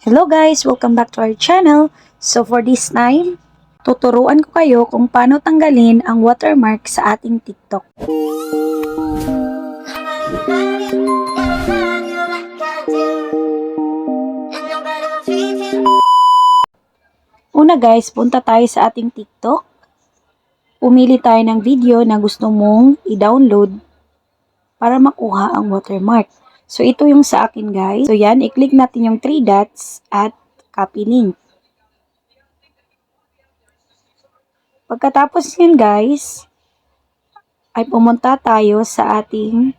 Hello guys! Welcome back to our channel. So for this time, tuturuan ko kayo kung paano tanggalin ang watermark sa ating TikTok. Una guys, punta tayo sa ating TikTok. Pumili tayo ng video na gusto mong i-download para makuha ang watermark. So, ito yung sa akin, guys. So, yan. I-click natin yung 3 dots at copy link. Pagkatapos yan, guys, ay pumunta tayo sa ating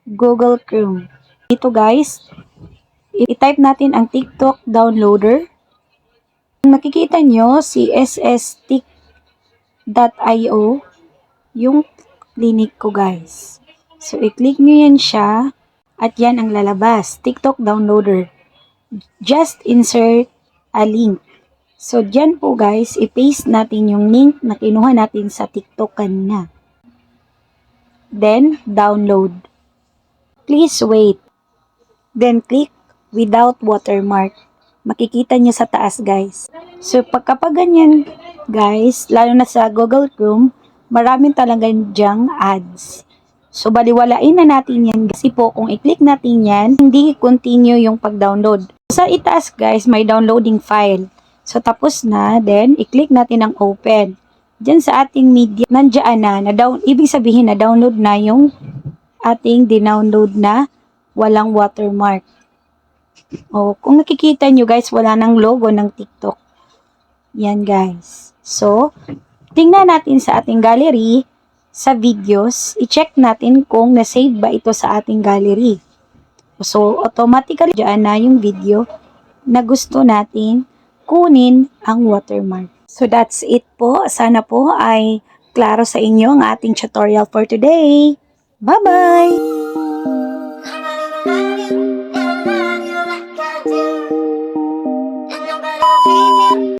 Google Chrome. Dito, guys, i-type natin ang TikTok downloader. Makikita nyo si sstik.io yung link ko, guys. So, i-click nyo yan siya. At yan ang lalabas, TikTok downloader. Just insert a link. So, dyan po guys, i-paste natin yung link na kinuha natin sa TikTok kanina. Then, download. Please wait. Then, click without watermark. Makikita nyo sa taas guys. So, kapag ganyan guys, lalo na sa Google Chrome, maraming talagang dyang ads. So, baliwalain na natin yan kasi po kung i-click natin yan, hindi continue yung pag-download. Sa itaas guys, may downloading file. So, tapos na, then i-click natin ang open. Diyan sa ating media, nandiyan na ibig sabihin na download na yung ating dinownload na walang watermark. O, kung nakikita nyo guys, wala nang logo ng TikTok. Yan guys. So, tingnan natin sa ating gallery, sa videos, i-check natin kung na-save ba ito sa ating gallery. So, automatically dyan na yung video na gusto natin kunin ang watermark. So, that's it po. Sana po ay klaro sa inyo ang ating tutorial for today. Bye-bye!